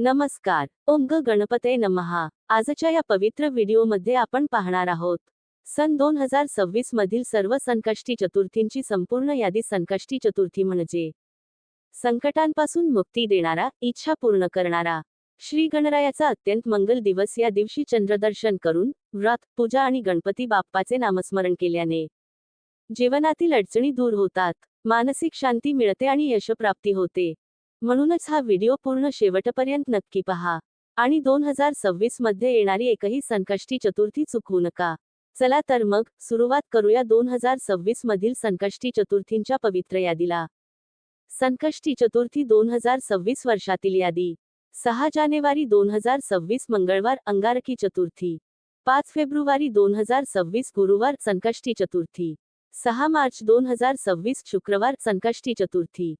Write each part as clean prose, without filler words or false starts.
नमस्कार. ओम ग गणपतये नमः. आजच्या या पवित्र व्हिडिओमध्ये आपण पाहणार आहोत सन 2026 मधील सर्व संकष्टी चतुर्थींची संपूर्ण यादी. संकष्टी चतुर्थी म्हणजे संकटांपासून मुक्ती देणारा, इच्छा पूर्ण करणारा श्री गणरायाचा अत्यंत मंगल दिवस. या दिवशी चंद्रदर्शन करून, व्रत, पूजा आणि गणपती बाप्पाचे नामस्मरण केल्याने जीवनातील अडचणी दूर होतात, मानसिक शांती मिळते आणि यशप्राप्ती होते. म्हणूनच हा व्हिडिओ पूर्ण शेवटपर्यंत नक्की पहा आणि 2026 मध्ये येणारी एकही संकष्टी चतुर्थी चुकवू नका. चला तर मग सुरुवात करूया 2026 मधील संकष्टी चतुर्थींच्या पवित्र यादीला. संकष्टी चतुर्थी 2026 वर्षातील यादी. 6 जानेवारी 2026 मंगळवार अंगारकी चतुर्थी. 5 फेब्रुवारी 2026 गुरुवार संकष्टी चतुर्थी. 6 मार्च 2026 शुक्रवार संकष्टी चतुर्थी.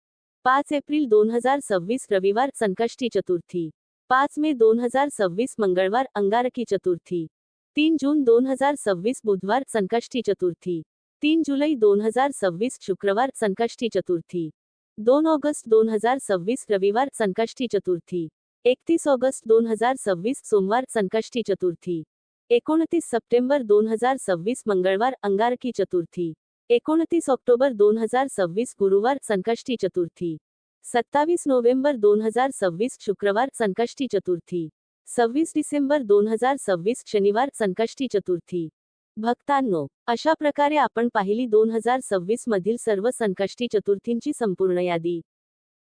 5 एप्रिल 2026 रविवार संकष्टी चतुर्थी. 5 मे 2026 मंगळवार अंगारकी चतुर्थी. 3 जून 2026 बुधवार संकष्टी चतुर्थी. 3 जुलै 2026 शुक्रवार संकष्टी चतुर्थी. 2 ऑगस्ट 2026 रविवार संकष्टी चतुर्थी. 31 ऑगस्ट 2026 सोमवार संकष्टी चतुर्थी. 29 सप्टेंबर 2026 मंगळवार अंगारकी चतुर्थी. 29 ऑक्टोबर 2026 गुरुवार संकष्टी चतुर्थी. 27 नोव्हेंबर 2026 शुक्रवार संकष्टी चतुर्थी. 26 डिसेंबर 2026 शनिवार संकष्टी चतुर्थी. भक्तांनो, अशा प्रकारे आपण पाहिली 2026 मधील सर्व संकष्टी चतुर्थींची संपूर्ण यादी.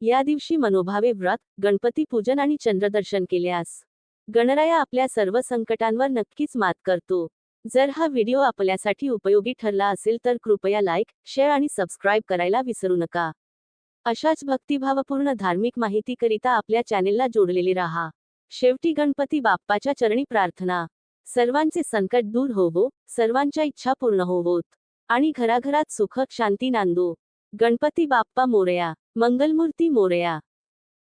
या दिवशी मनोभावे व्रत, गणपती पूजन आणि चंद्रदर्शन केल्यास गणराया आपल्या सर्व संकटांवर नक्कीच मात करतो. जर हा व्हिडिओ आपल्यासाठी उपयोगी ठरला असेल तर कृपया लाईक, शेअर आणि सबस्क्राईब करायला विसरू नका. अशाच भक्तिभावपूर्ण धार्मिक माहितीकरिता आपल्या चॅनेलला जोडलेले राहा. शेवटी गणपती बाप्पाच्या चरणी प्रार्थना. सर्वांचे संकट दूर होवो, सर्वांच्या इच्छा पूर्ण होवोत आणि घराघरात सुख शांती नांदो. गणपती बाप्पा मोरया, मंगलमूर्ती मोरया.